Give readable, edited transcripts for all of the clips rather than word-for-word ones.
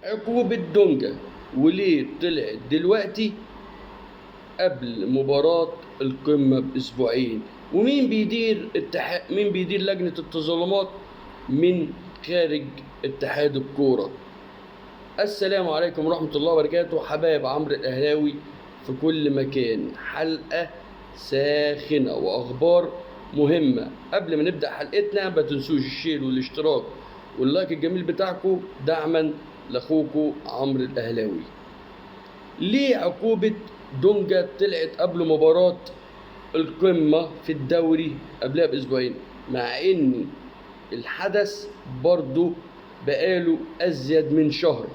عقوبة دونجا وليه طلعت دلوقتي قبل مباراة القمة بأسبوعين، ومين بيدير مين بيدير لجنة التظلمات من خارج اتحاد الكورة. السلام عليكم ورحمة الله وبركاته حبايب عمرو الأهلاوي في كل مكان. حلقة ساخنة وأخبار مهمة. قبل ما نبدأ حلقتنا ما تنسوش الشير والاشتراك واللايك الجميل بتاعكم دعما لأخوكم عمرو الأهلاوي. ليه عقوبة دونجا طلعت قبل مباراة القمة في الدوري قبلها بأسبوعين، مع إن الحدث برضو بقاله أزيد من شهر؟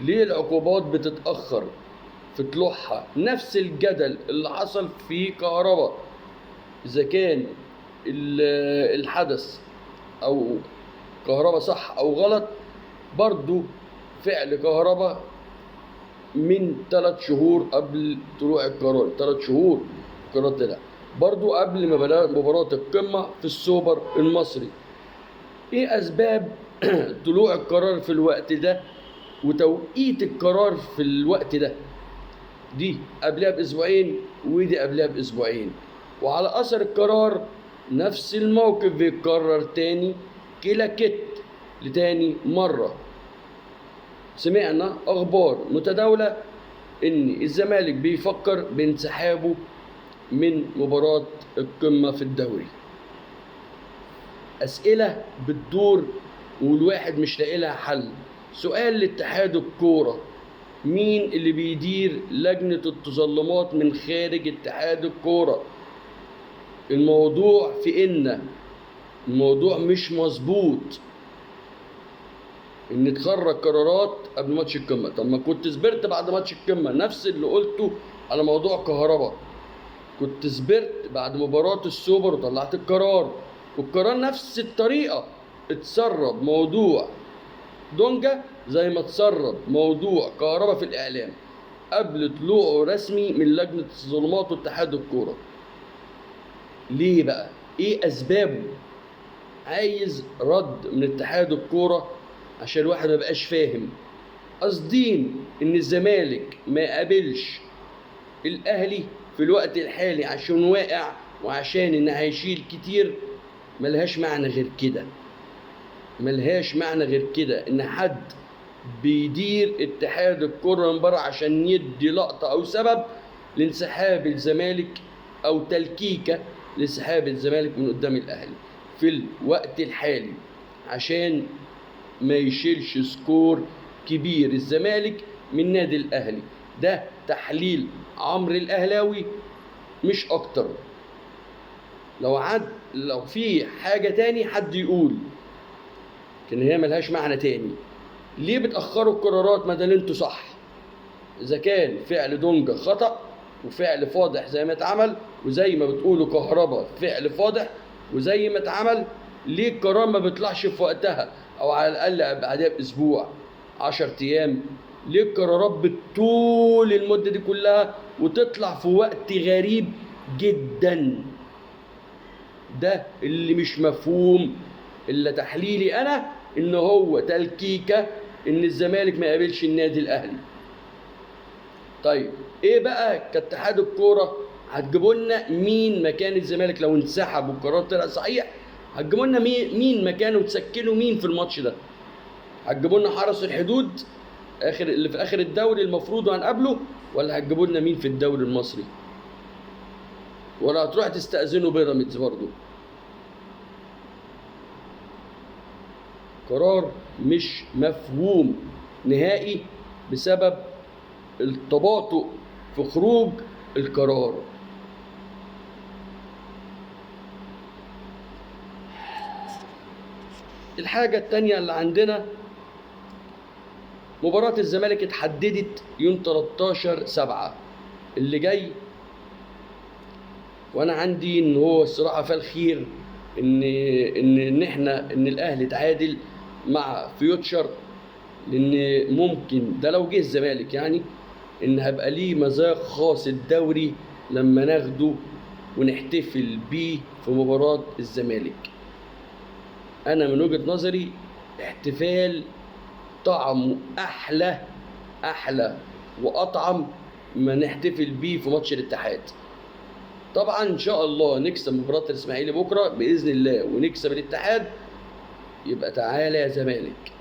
ليه العقوبات بتتأخر في طلوعها؟ نفس الجدل اللي حصل في كهرباء، إذا كان الحدث أو كهرباء صح أو غلط. برضو فعل كهرباء من 3 شهور قبل طلوع القرار، 3 شهور القرار طلع، برضو قبل ما بدأ مباراة القمة في السوبر المصري. ايه اسباب طلوع القرار في الوقت ده وتوقيت القرار في الوقت ده؟ دي قبلها باسبوعين ودي قبلها باسبوعين، وعلى اثر القرار نفس الموقف بيتكرر تاني كلا كت لتاني مرة. سمعنا اخبار متداولة ان الزمالك بيفكر بانسحابه من مباراة القمة في الدوري. اسئلة بتدور والواحد مش لاقي لها حل. سؤال لاتحاد الكورة: مين اللي بيدير لجنة التظلمات من خارج اتحاد الكورة؟ الموضوع في ان الموضوع مش مظبوط ان تخرج قرارات قبل ماتش القمة. طب ما كنت صبرت بعد ماتش القمة، نفس اللي قلته على موضوع كهرباء. كنت صبرت بعد مباراة السوبر وطلعت القرار، والقرار نفس الطريقة اتسرب موضوع دونجا زي ما اتسرب موضوع كهرباء في الإعلام قبل طلوعه رسمي من لجنة التظلمات واتحاد الكورة. ليه بقى؟ ايه أسبابه؟ عايز رد من اتحاد الكورة عشان الواحد ما بقاش فاهم. قاصدين ان الزمالك ما يقابلش الاهلي في الوقت الحالي عشان واقع وعشان ان هيشيل كتير؟ ملهاش معنى غير كده، ملهاش معنى غير كده ان حد بيدير اتحاد الكرة من بره عشان يدي لقطة او سبب لانسحاب الزمالك او تلكيكة لانسحاب الزمالك من قدام الاهلي في الوقت الحالي عشان ما يشيلش سكور كبير الزمالك من نادي الاهلي. ده تحليل عمرو الاهلاوي مش اكتر. لو في حاجة تاني حد يقول، لكن هي ملهاش معنى تاني. ليه بتأخروا القرارات ما دام انتوا صح؟ اذا كان فعل دونجا خطأ وفعل فاضح زي ما اتعمل، وزي ما بتقولوا كهرباء فعل فاضح وزي ما اتعمل، ليه القرار ما بيطلعش في وقتها او على الاقل بعدها باسبوع 10 ايام؟ ليه القرارات بتطول المدة دي كلها وتطلع في وقت غريب جدا؟ ده اللي مش مفهوم. الا تحليلي انا ان هو تلكيكة ان الزمالك ما يقابلش النادي الاهلي. طيب ايه بقى كاتحاد الكورة هتجيبوا لنا مين مكان الزمالك لو انسحب والقرار طلع صحيح؟ هتجيبوا لنا مين مكانه وتسكنوا مين في الماتش ده؟ هتجيبوا لنا حرس الحدود اللي في اخر الدوري المفروض هنقابله، ولا هتجيبوا لنا مين في الدوري المصري؟ ولا هتروح تستأذنوا بيراميدز برضه؟ قرار مش مفهوم نهائي بسبب التباطؤ في خروج القرار. الحاجة التانية اللي عندنا، مباراة الزمالك اتحددت يوم 13/7 اللي جاي، وانا عندي ان هو الصراحة فالخير ان الاهلي تعادل مع فيوتشر، لان ممكن ده لو جه الزمالك يعني ان هيبقى ليه مذاق خاص الدوري لما ناخده ونحتفل بيه في مباراة الزمالك. انا من وجهة نظري احتفال طعمه احلى واطعم ما نحتفل بيه في ماتش الاتحاد. طبعا ان شاء الله نكسب مباراه الاسماعيلي بكره باذن الله ونكسب الاتحاد، يبقى تعالى يا زمالك،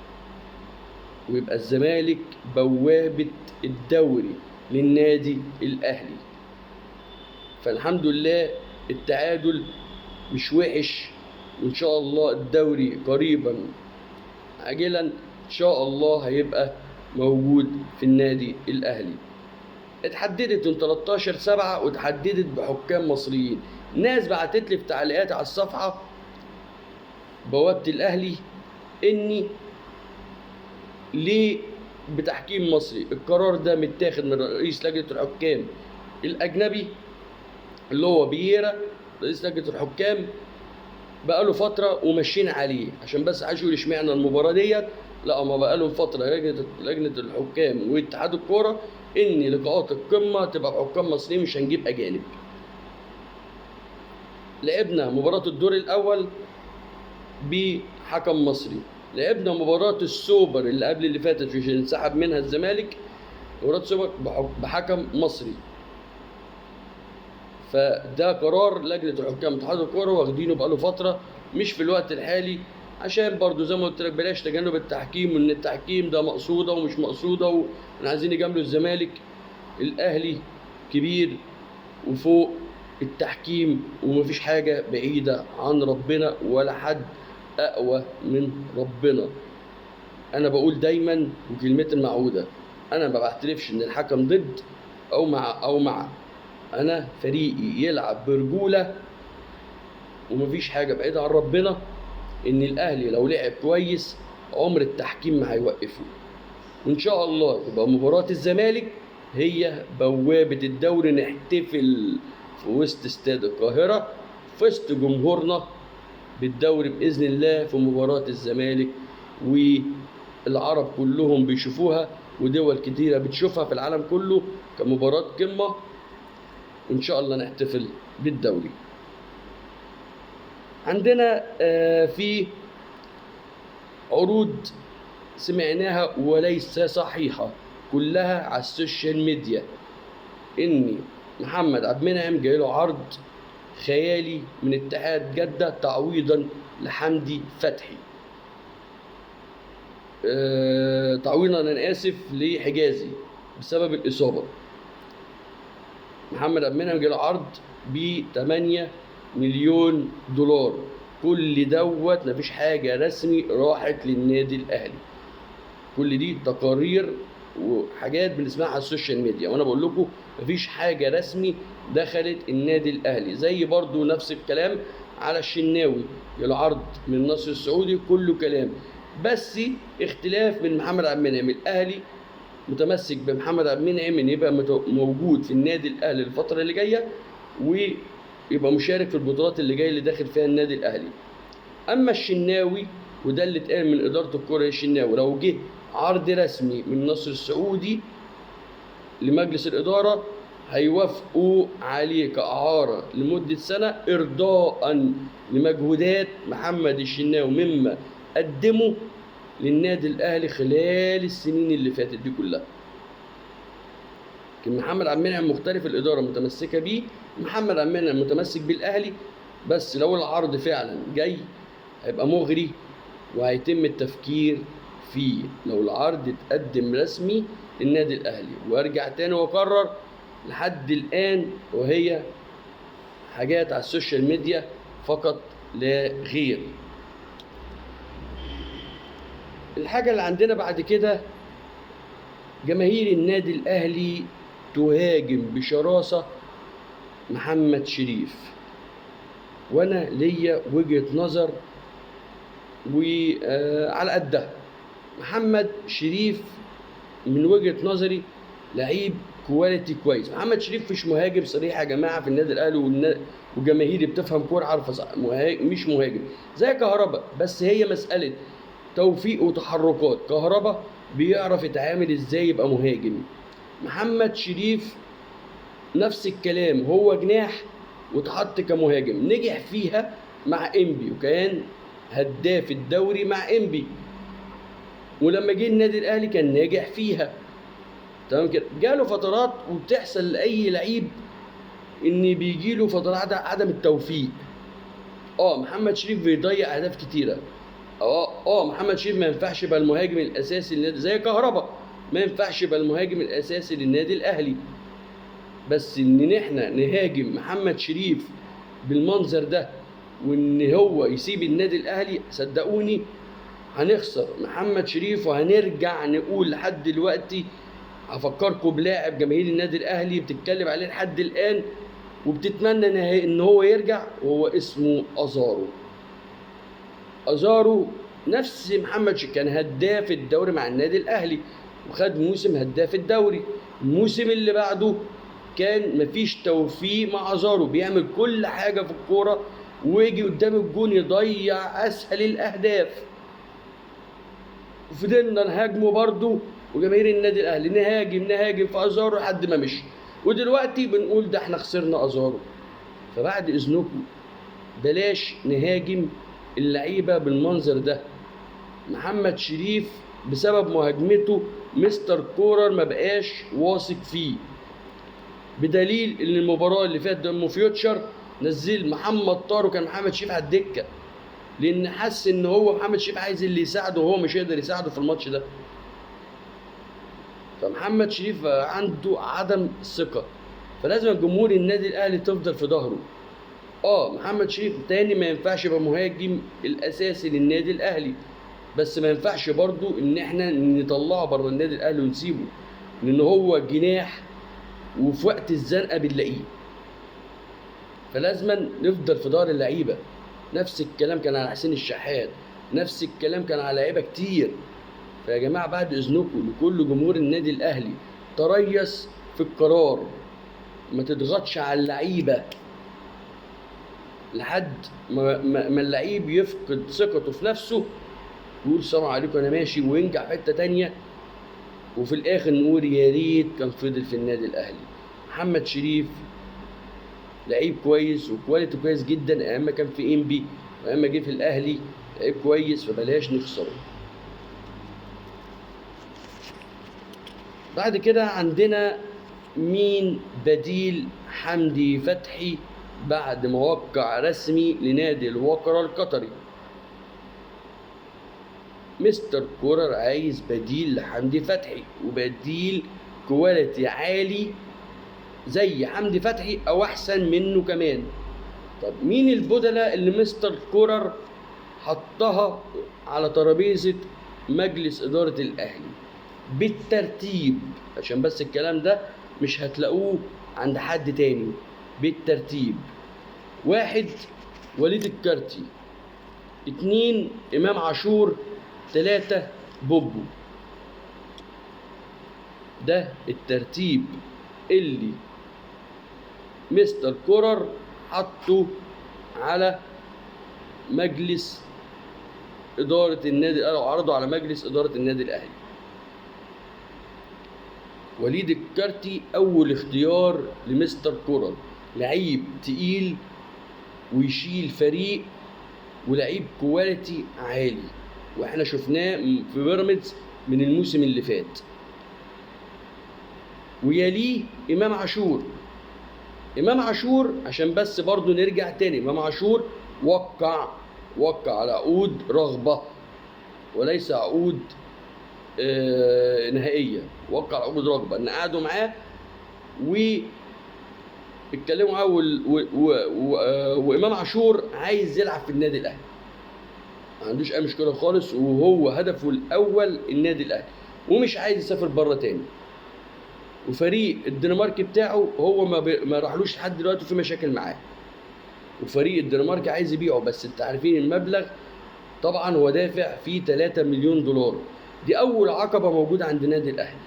ويبقى الزمالك بوابه الدوري للنادي الاهلي. فالحمد لله التعادل مش وحش، وان شاء الله الدوري قريبا عاجلا ان شاء الله هيبقى موجود في النادي الاهلي. اتحددت من 13/7 واتحددت بحكام مصريين. ناس بعتت لي في تعليقات على الصفحه بوابه الاهلي اني ليه بتحكيم مصري. القرار ده متاخد من رئيس لجنه الحكام الاجنبي اللي هو بييرا، رئيس لجنه الحكام، بقاله فتره وماشيين عليه. عشان بس عايز يقول اشمعنى المباراه ديت، لا، ما بقالهم فتره لجنه الحكام واتحاد الكوره ان لقاءات القمه تبقى بحكام مصريين، مش هنجيب اجانب. لعبنا مباراه الدور الاول بحكم مصري، لعبنا مباراه السوبر اللي قبل اللي فاتت عشان انسحب منها الزمالك، مباراه السوبر بحكم مصري. فده قرار لجنه الحكام اتحاد الكوره واخدينه بقاله فتره، مش في الوقت الحالي، عشان برضو زي ما قلت لك بلاش تجنب التحكيم، وان التحكيم ده مقصوده ومش مقصوده عايزين يجاملوا الزمالك. الاهلي كبير وفوق التحكيم، ومفيش حاجه بعيده عن ربنا ولا حد اقوى من ربنا. انا بقول دايما وكلمتي المعوده، انا ما بعترفش ان الحكم ضد او مع. انا فريقي يلعب برجوله، ومفيش حاجه بعيده عن ربنا ان الاهلي لو لعب كويس عمر التحكيم ما هيوقفه. وان شاء الله تبقى مباراه الزمالك هي بوابه الدوري، نحتفل في وسط استاد القاهره في وسط جمهورنا بالدوري باذن الله في مباراه الزمالك، والعرب كلهم بيشوفوها ودول كتيره بتشوفها في العالم كله كمباراه قمه، وان شاء الله نحتفل بالدوري. عندنا في عروض سمعناها وليس صحيحة كلها على السوشيال ميديا، ان محمد عبد المنعم جاي له عرض خيالي من اتحاد جدة تعويضا لحمدي فتحي، تعويضا انا اسف لحجازي بسبب الاصابة. محمد عبد المنعم جاي له عرض ب 8 مليون دولار. كل دوت مفيش حاجة رسمي راحت للنادي الأهلي، كل دي تقارير وحاجات بنسمعها على السوشيال ميديا، وانا بقول لكم مفيش حاجة رسمي دخلت النادي الأهلي. زي برضو نفس الكلام على الشناوي، جاله عرض من النصر السعودي، كله كلام، بس اختلاف من محمد عبد المنعم. الأهلي متمسك بمحمد عبد المنعم ان يبقى موجود في النادي الأهلي الفترة اللي جاية، ويبقى مشارك في البطولات اللي جايه اللي داخل فيها النادي الاهلي. اما الشناوي وده اللي اتقال من اداره الكوره، الشناوي لو جه عرض رسمي من النصر السعودي لمجلس الاداره هيوافقوا عليه كاعاره لمده سنه ارضاء لمجهودات محمد الشناوي مما قدمه للنادي الاهلي خلال السنين اللي فاتت دي كلها. لكن محمد عبد المنعم مختلف، الاداره متمسكه بيه، محمد عبد المنعم متمسك بالاهلي. بس لو العرض فعلا جاي هيبقى مغري وهيتم التفكير فيه لو العرض اتقدم رسمي للنادي الاهلي. وارجع تاني واكرر لحد الان وهي حاجات على السوشيال ميديا فقط لا غير. الحاجه اللي عندنا بعد كده، جماهير النادي الاهلي تهاجم بشراسة محمد شريف، وانا ليا وجهة نظر وعلى قدها. محمد شريف من وجهة نظري لعيب كواليتي كويس. محمد شريف مش مهاجم صريح يا جماعة في النادي الاهلي، وجماهيري بتفهم كورة عارفة مش مهاجم زي كهربا، بس هي مسألة توفيق وتحركات. كهربا بيعرف يتعامل ازاي يبقى مهاجم. محمد شريف نفس الكلام، هو جناح واتحط كمهاجم، نجح فيها مع انبي وكان هداف الدوري مع انبي، ولما جه النادي الاهلي كان ناجح فيها. تمام كده. جاله فترات وبتحصل لاي لعيب ان بيجي له فترات عدم التوفيق. محمد شريف بيضيع اهداف كتيره. محمد شريف ما ينفعش يبقى المهاجم الاساسي للنادي زي كهربا، ما ينفعش يبقى المهاجم الاساسي للنادي الاهلي. بس ان احنا نهاجم محمد شريف بالمنظر ده وان هو يسيب النادي الاهلي، صدقوني هنخسر محمد شريف وهنرجع نقول لحد دلوقتي. هفكركم بلاعب جماهير النادي الاهلي بتتكلم عليه لحد الان وبتتمنى ان هو يرجع، وهو اسمه ازارو. ازارو نفس محمد شريف كان هداف الدوري مع النادي الاهلي وخد موسم هداف الدوري. الموسم اللي بعده كان مفيش توفيق مع ازارو، بيعمل كل حاجه في الكوره ويجي قدام الجون يضيع اسهل الاهداف. وفضلنا نهاجمه برضه وجماهير النادي الاهلي نهاجم في ازارو لحد ما مشي، ودلوقتي بنقول ده احنا خسرنا ازارو. فبعد اذنكم بلاش نهاجم اللعيبه بالمنظر ده. محمد شريف بسبب مهاجمته مستر كولر ما بقاش واثق فيه، بدليل ان المباراه اللي فاتت ضد فيوتشر نزل محمد طاهر وكان محمد شريف على الدكه، لان حس ان هو محمد شريف عايز اللي يساعده وهو مش هيقدر يساعده في الماتش ده. فمحمد شريف عنده عدم ثقه، فلازم جمهور النادي الاهلي تفضل في ظهره. محمد شريف تاني ما ينفعش يبقى مهاجم الاساسي للنادي الاهلي، بس ما ينفعش برضو ان احنا نطلعه بره النادي الاهلي ونسيبه، لان هو جناح وفي وقت الزنقه بنلاقيه. فلازم نفضل في ظهر اللعيبه. نفس الكلام كان على حسين الشحات، نفس الكلام كان على لعيبه كتير. فيا جماعه بعد اذنكم لكل جمهور النادي الاهلي تريث في القرار، ما تضغطش على اللعيبه لحد ما اللعيب يفقد ثقته في نفسه ويقول سلام عليكم انا ماشي وينجح في حته تانيه، وفي الاخر نقول يا ريت كان فضل في النادي الاهلي. محمد شريف لعيب كويس وكواليتي كويس جدا ايام ما كان في انبي وايام ما جه في الاهلي، لعيب كويس فبلاش نخسره. بعد كده عندنا مين بديل حمدي فتحي بعد ما وقع رسمي لنادي الوقرة القطري؟ مستر كولر عايز بديل لحمدي فتحي وبديل كواليتي عالي زي حمدي فتحي او احسن منه كمان. طب مين البدلاء اللي مستر كولر حطها على ترابيزه مجلس اداره الاهلي بالترتيب؟ عشان بس الكلام ده مش هتلاقوه عند حد تاني. بالترتيب: 1 وليد الكارتي، 2 امام عاشور، 3 بوبو. ده الترتيب اللي مستر كولر حطه على مجلس إدارة النادي الأهلي وعرضه على مجلس إدارة النادي الأهلي. وليد الكارتي أول اختيار لمستر كولر، لعيب تقيل ويشيل فريق ولعيب كواليتي عالي، واحنا شفناه في بيراميدز من الموسم اللي فات. ويليه امام عاشور. امام عاشور عشان بس برضو نرجع تاني، امام عاشور وقع على عقود رغبة وليس عقود نهائية، وقع على عقود رغبة ان قعدوا معاه اتكلموا معاه وامام عاشور عايز يلعب في النادي الاهلي، ما عندوش اي مشكله خالص، وهو هدفه الاول النادي الاهلي ومش عايز يسافر بره تاني. وفريق الدنمارك بتاعه هو ما راحلوش لحد دلوقتي في مشاكل معاه، وفريق الدنمارك عايز يبيعه، بس انت عارفين المبلغ طبعا هو دافع فيه 3 مليون دولار. دي اول عقبه موجوده عند النادي الاهلي.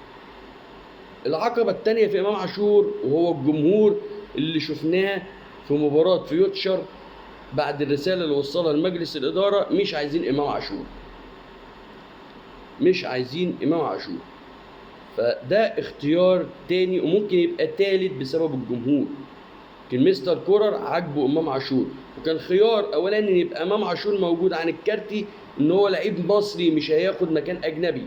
العقبه الثانيه في امام عاشور وهو الجمهور اللي شفناه في مباراه فيوتشر بعد الرساله اللي وصلها لمجلس الاداره، مش عايزين امام عاشور، مش عايزين امام عاشور. فده اختيار تاني وممكن يبقى تالت بسبب الجمهور. كان مستر كولر عاجبه امام عاشور، وكان خيار اولاني يبقى امام عاشور موجود عن الكارتي ان هو لعيب مصري مش هياخد مكان اجنبي.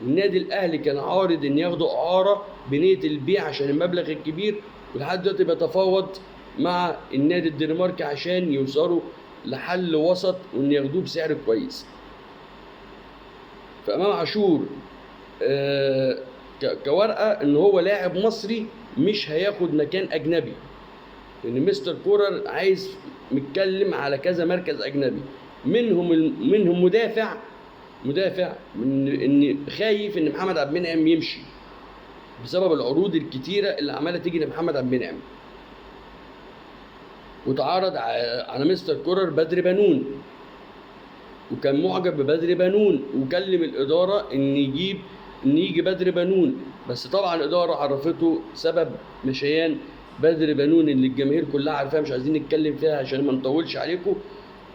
النادي الاهلي كان عارض ان ياخدوا اعاره بنيه البيع عشان المبلغ الكبير، ولحد دلوقتي بيتفاوض مع النادي الدنماركي عشان يوصلوا لحل وسط وان ياخدوه بسعر كويس. فامام عاشور كورقه ان هو لاعب مصري مش هياخد مكان اجنبي، لان مستر كولر عايز متكلم على كذا مركز اجنبي، منهم مدافع من ان خايف ان محمد عبد المنعم يمشي بسبب العروض الكتيره اللي عماله تيجي لمحمد عبد المنعم. وتعارض على مستر كولر بدر بنون، وكان معجب ببدر بنون، وكلم الاداره ان يجي بدر بنون، بس طبعا الاداره عرفته سبب مشيان بدر بنون اللي الجماهير كلها عارفاها، مش عايزين نتكلم فيها عشان ما نطولش عليكم.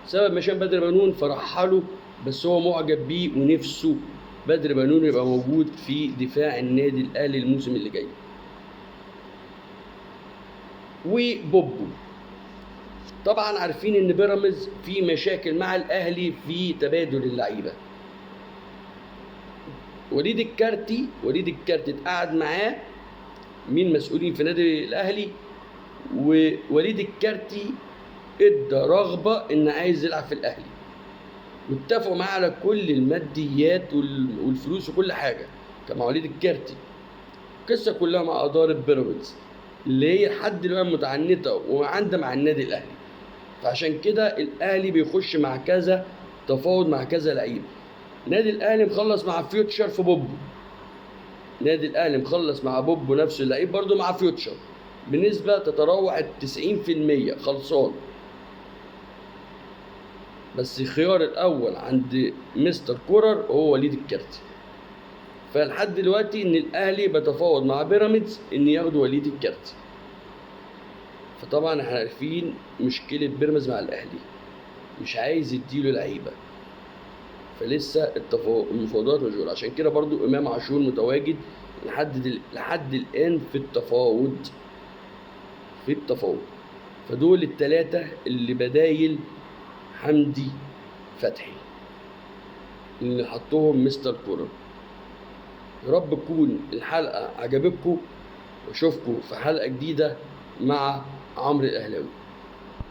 سبب مشيان بدر بنون فرحله، بس هو معجب بيه ونفسه بدر بنون يبقى موجود في دفاع النادي الاهلي الموسم اللي جاي. وبوبو طبعا عارفين ان بيراميدز في مشاكل مع الاهلي في تبادل اللعيبه. وليد الكارتي اتقعد معاه مين مسؤولين في نادي الاهلي، ووليد الكارتي ادى رغبه ان عايز يلعب في الاهلي، واتفقوا معاه على كل الماديات والفلوس وكل حاجه. كان مع وليد الكارتي القصه كلها مع اداره بيراميدز اللي هي لحد دلوقتي متعنته وعندها مع النادي الاهلي. فعشان كده الاهلي بيخش مع كذا تفاوض مع كذا لعيب. نادي الاهلي مخلص مع فيوتشر في بوبو، نادي الاهلي مخلص مع بوبو نفس اللعيب برضو مع فيوتشر بنسبه تتراوح 90% خلصان، بس الخيار الاول عند مستر كولر هو وليد الكارتي. فلحد دلوقتي ان الاهلي بيتفاوض مع بيراميدز ان ياخدوا وليد الكارتي. فطبعا احنا عارفين مشكله بيراميدز مع الاهلي، مش عايز يديله لعيبه، فلسه المفاوضات مشغوله. عشان كده برضو امام عاشور متواجد لحد الان في التفاوض. فدول الثلاثه اللي بدايل حمدي فتحي اللي حطهم مستر كولر. يا رب تكون الحلقه عجبتكم، واشوفكم في حلقه جديده مع عمرو الاهلاوي.